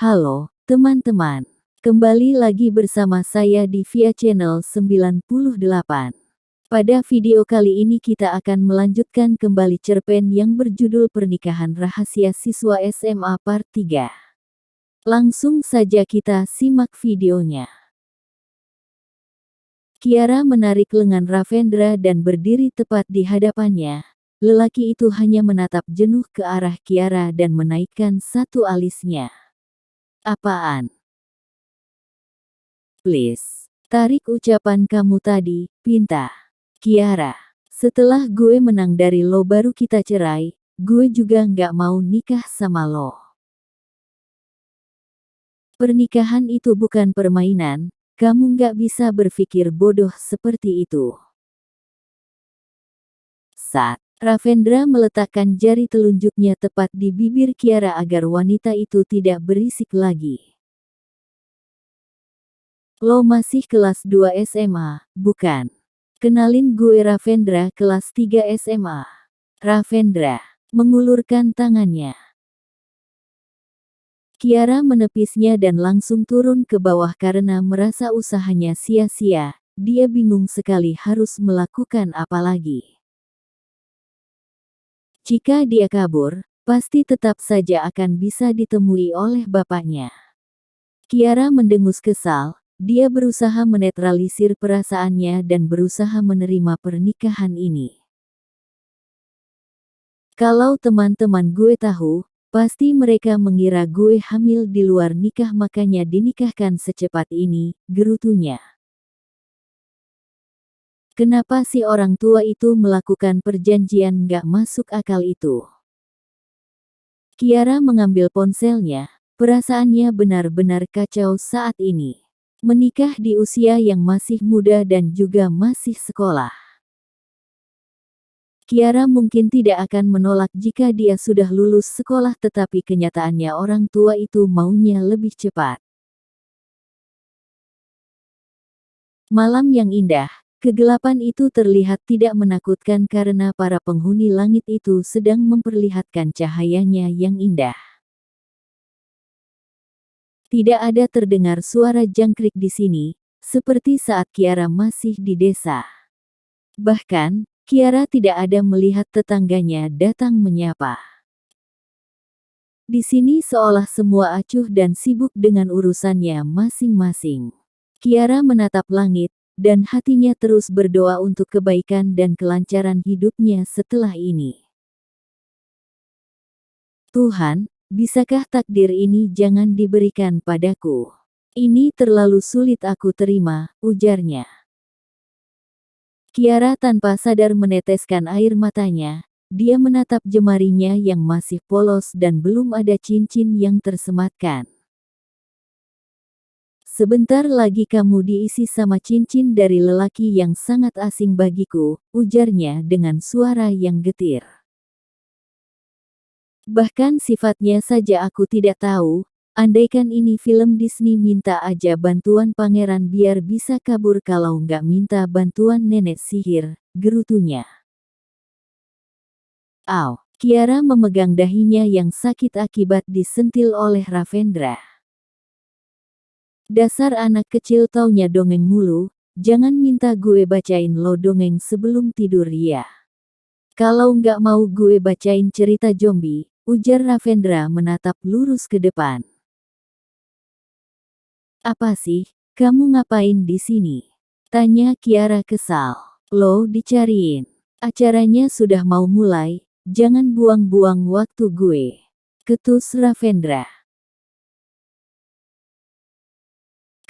Halo, teman-teman. Kembali lagi bersama saya di Via Channel 98. Pada video kali ini kita akan melanjutkan kembali cerpen yang berjudul Pernikahan Rahasia Siswa SMA Part 3. Langsung saja kita simak videonya. Kiara menarik lengan Ravendra dan berdiri tepat di hadapannya. Lelaki itu hanya menatap jenuh ke arah Kiara dan menaikkan satu alisnya. Apaan? Please. Tarik ucapan kamu tadi, Pinta. Kiara. Setelah gue menang dari lo baru kita cerai, gue juga nggak mau nikah sama lo. Pernikahan itu bukan permainan, kamu nggak bisa berpikir bodoh seperti itu. Saat Ravendra meletakkan jari telunjuknya tepat di bibir Kiara agar wanita itu tidak berisik lagi. Lo masih kelas 2 SMA, bukan? Kenalin gue Ravendra kelas 3 SMA. Ravendra mengulurkan tangannya. Kiara menepisnya dan langsung turun ke bawah karena merasa usahanya sia-sia. Dia bingung sekali harus melakukan apa lagi. Jika dia kabur, pasti tetap saja akan bisa ditemui oleh bapaknya. Kiara mendengus kesal, dia berusaha menetralisir perasaannya dan berusaha menerima pernikahan ini. Kalau teman-teman gue tahu, pasti mereka mengira gue hamil di luar nikah makanya dinikahkan secepat ini, gerutunya. Kenapa si orang tua itu melakukan perjanjian gak masuk akal itu? Kiara mengambil ponselnya, perasaannya benar-benar kacau saat ini. Menikah di usia yang masih muda dan juga masih sekolah. Kiara mungkin tidak akan menolak jika dia sudah lulus sekolah tetapi kenyataannya orang tua itu maunya lebih cepat. Malam yang indah, kegelapan itu terlihat tidak menakutkan karena para penghuni langit itu sedang memperlihatkan cahayanya yang indah. Tidak ada terdengar suara jangkrik di sini, seperti saat Kiara masih di desa. Bahkan, Kiara tidak ada melihat tetangganya datang menyapa. Di sini seolah semua acuh dan sibuk dengan urusannya masing-masing. Kiara menatap langit, dan hatinya terus berdoa untuk kebaikan dan kelancaran hidupnya setelah ini. Tuhan, bisakah takdir ini jangan diberikan padaku? Ini terlalu sulit aku terima, ujarnya. Kiara tanpa sadar meneteskan air matanya, dia menatap jemarinya yang masih polos dan belum ada cincin yang tersematkan. Sebentar lagi kamu diisi sama cincin dari lelaki yang sangat asing bagiku, ujarnya dengan suara yang getir. Bahkan sifatnya saja aku tidak tahu, andaikan ini film Disney minta aja bantuan pangeran biar bisa kabur kalau nggak minta bantuan nenek sihir, gerutunya. Au, Kiara memegang dahinya yang sakit akibat disentil oleh Ravendra. Dasar anak kecil taunya dongeng mulu, jangan minta gue bacain lo dongeng sebelum tidur ya. Kalau nggak mau gue bacain cerita zombie, ujar Ravendra menatap lurus ke depan. Apa sih, kamu ngapain di sini? Tanya Kiara kesal. Lo dicariin. Acaranya sudah mau mulai, jangan buang-buang waktu gue. Ketus Ravendra.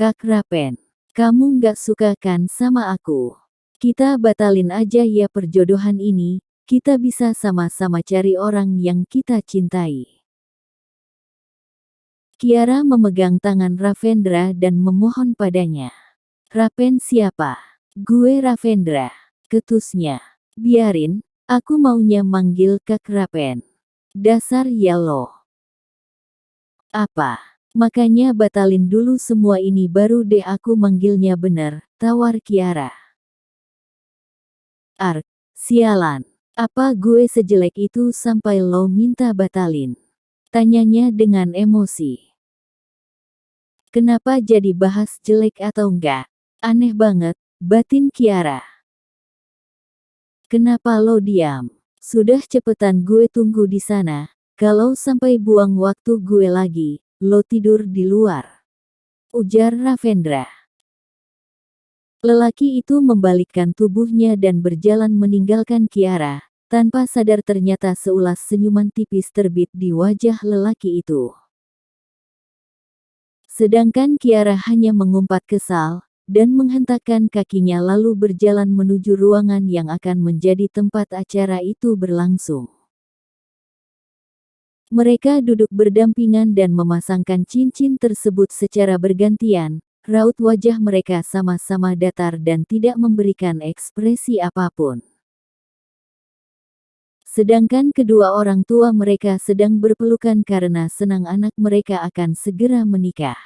Kak Rapen, kamu nggak suka kan sama aku? Kita batalin aja ya perjodohan ini, kita bisa sama-sama cari orang yang kita cintai. Kiara memegang tangan Ravendra dan memohon padanya. Rapen siapa? Gue Ravendra, ketusnya. Biarin, aku maunya manggil Kak Rapen. Dasar ya lo. Apa? Makanya batalin dulu semua ini baru deh aku manggilnya bener, tawar Kiara. Ark, sialan. Apa gue sejelek itu sampai lo minta batalin? Tanyanya dengan emosi. Kenapa jadi bahas jelek atau enggak? Aneh banget, batin Kiara. Kenapa lo diam? Sudah cepetan gue tunggu di sana. Kalau sampai buang waktu gue lagi, lo tidur di luar. Ujar Ravendra. Lelaki itu membalikkan tubuhnya dan berjalan meninggalkan Kiara. Tanpa sadar ternyata seulas senyuman tipis terbit di wajah lelaki itu. Sedangkan Kiara hanya mengumpat kesal, dan menghentakkan kakinya lalu berjalan menuju ruangan yang akan menjadi tempat acara itu berlangsung. Mereka duduk berdampingan dan memasangkan cincin tersebut secara bergantian, raut wajah mereka sama-sama datar dan tidak memberikan ekspresi apapun. Sedangkan kedua orang tua mereka sedang berpelukan karena senang anak mereka akan segera menikah.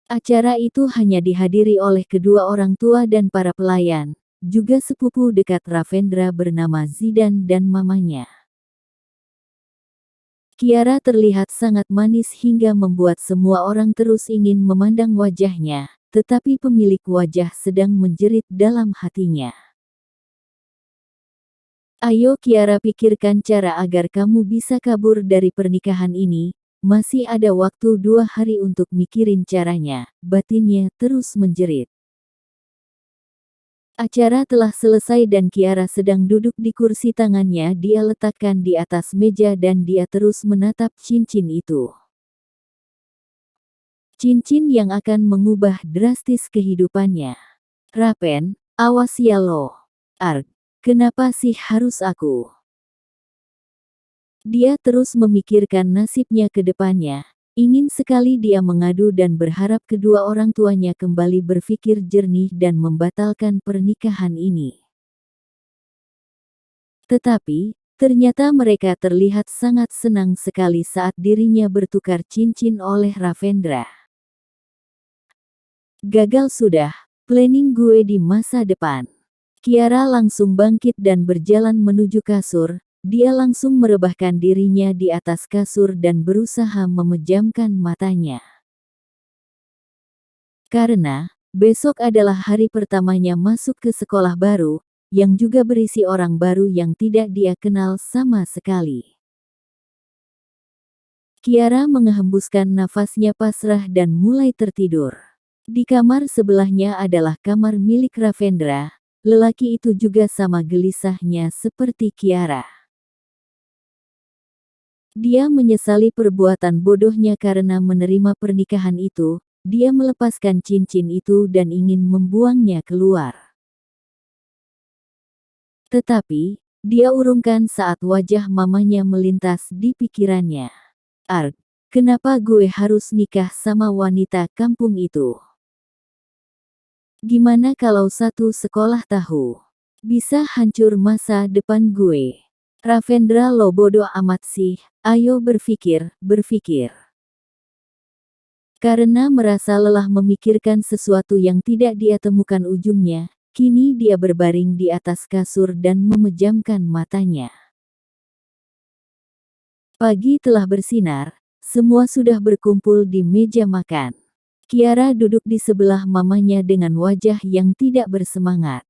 Acara itu hanya dihadiri oleh kedua orang tua dan para pelayan, juga sepupu dekat Ravendra bernama Zidan dan mamanya. Kiara terlihat sangat manis hingga membuat semua orang terus ingin memandang wajahnya, tetapi pemilik wajah sedang menjerit dalam hatinya. Ayo Kiara, pikirkan cara agar kamu bisa kabur dari pernikahan ini. Masih ada waktu 2 hari untuk mikirin caranya, batinnya terus menjerit. Acara telah selesai dan Kiara sedang duduk di kursi, tangannya dia letakkan di atas meja dan dia terus menatap cincin itu. Cincin yang akan mengubah drastis kehidupannya. Raven, awas ya lo. Arg, kenapa sih harus aku? Dia terus memikirkan nasibnya ke depannya. Ingin sekali dia mengadu dan berharap kedua orang tuanya kembali berpikir jernih dan membatalkan pernikahan ini. Tetapi, ternyata mereka terlihat sangat senang sekali saat dirinya bertukar cincin oleh Ravendra. Gagal sudah, planning gue di masa depan. Kiara langsung bangkit dan berjalan menuju kasur. Dia langsung merebahkan dirinya di atas kasur dan berusaha memejamkan matanya. Karena, besok adalah hari pertamanya masuk ke sekolah baru, yang juga berisi orang baru yang tidak dia kenal sama sekali. Kiara menghembuskan nafasnya pasrah dan mulai tertidur. Di kamar sebelahnya adalah kamar milik Ravendra. Lelaki itu juga sama gelisahnya seperti Kiara. Dia menyesali perbuatan bodohnya karena menerima pernikahan itu. Dia melepaskan cincin itu dan ingin membuangnya keluar. Tetapi, dia urungkan saat wajah mamanya melintas di pikirannya. Arg, kenapa gue harus nikah sama wanita kampung itu? Gimana kalau satu sekolah tahu? Bisa hancur masa depan gue. Ravendra, lo bodoh amat sih. Ayo berpikir, berpikir. Karena merasa lelah memikirkan sesuatu yang tidak dia temukan ujungnya, kini dia berbaring di atas kasur dan memejamkan matanya. Pagi telah bersinar, semua sudah berkumpul di meja makan. Kiara duduk di sebelah mamanya dengan wajah yang tidak bersemangat.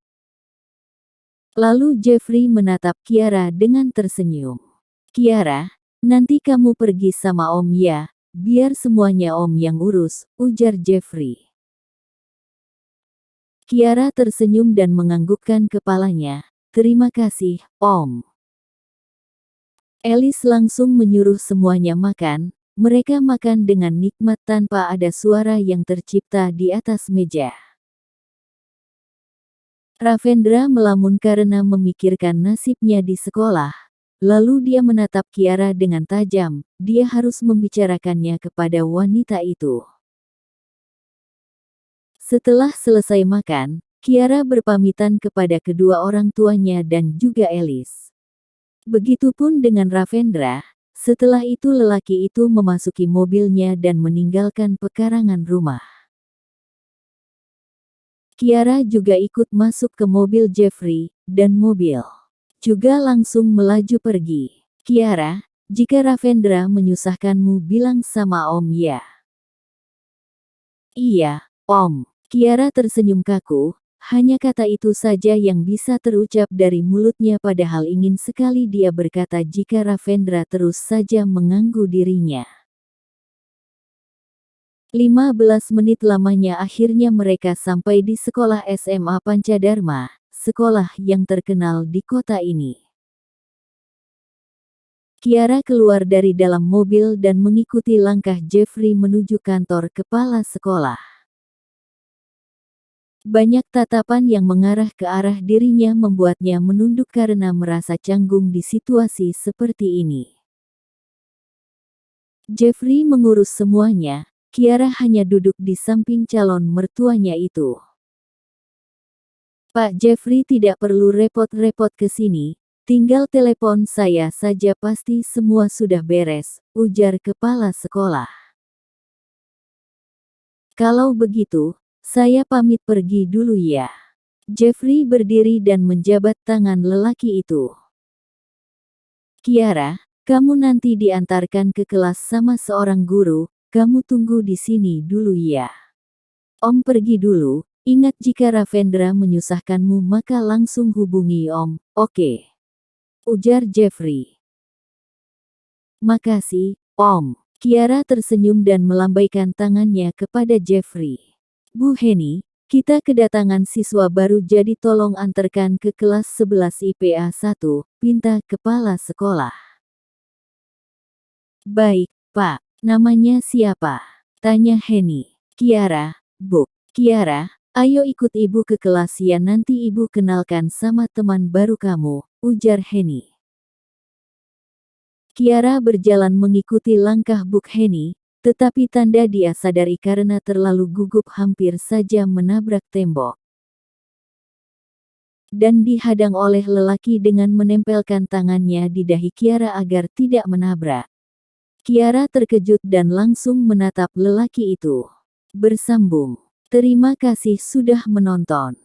Lalu Jeffrey menatap Kiara dengan tersenyum. Kiara, nanti kamu pergi sama Om ya, biar semuanya Om yang urus, ujar Jeffrey. Kiara tersenyum dan menganggukkan kepalanya. Terima kasih, Om. Alice langsung menyuruh semuanya makan. Mereka makan dengan nikmat tanpa ada suara yang tercipta di atas meja. Ravendra melamun karena memikirkan nasibnya di sekolah. Lalu dia menatap Kiara dengan tajam. Dia harus membicarakannya kepada wanita itu. Setelah selesai makan, Kiara berpamitan kepada kedua orang tuanya dan juga Alice. Begitupun dengan Ravendra. Setelah itu lelaki itu memasuki mobilnya dan meninggalkan pekarangan rumah. Kiara juga ikut masuk ke mobil Jeffrey, dan mobil juga langsung melaju pergi. Kiara, Jika Ravendra menyusahkanmu bilang sama Om ya. Iya, Om. Kiara tersenyum kaku, hanya kata itu saja yang bisa terucap dari mulutnya padahal ingin sekali dia berkata jika Ravendra terus saja mengganggu dirinya. 15 menit lamanya akhirnya mereka sampai di sekolah SMA Pancadharma, sekolah yang terkenal di kota ini. Kiara keluar dari dalam mobil dan mengikuti langkah Jeffrey menuju kantor kepala sekolah. Banyak tatapan yang mengarah ke arah dirinya membuatnya menunduk karena merasa canggung di situasi seperti ini. Jeffrey mengurus semuanya, Kiara hanya duduk di samping calon mertuanya itu. Pak Jeffrey tidak perlu repot-repot ke sini. Tinggal telepon saya saja pasti semua sudah beres, ujar kepala sekolah. Kalau begitu, saya pamit pergi dulu ya. Jeffrey berdiri dan menjabat tangan lelaki itu. Kiara, kamu nanti diantarkan ke kelas sama seorang guru, kamu tunggu di sini dulu ya. Om pergi dulu, ingat jika Ravendra menyusahkanmu maka langsung hubungi Om, oke? Ujar Jeffrey. Makasih, Om. Kiara tersenyum dan melambaikan tangannya kepada Jeffrey. Bu Heni, kita kedatangan siswa baru jadi tolong antarkan ke kelas 11 IPA 1, pinta kepala sekolah. Baik, Pak. Namanya siapa? Tanya Heni. Kiara, Bu. Kiara, ayo ikut ibu ke kelas ya nanti ibu kenalkan sama teman baru kamu, ujar Heni. Kiara berjalan mengikuti langkah Buk Heni, tetapi tanda dia sadari karena terlalu gugup hampir saja menabrak tembok. Dan dihadang oleh lelaki dengan menempelkan tangannya di dahi Kiara agar tidak menabrak. Kiara terkejut dan langsung menatap lelaki itu. Bersambung. Terima kasih sudah menonton.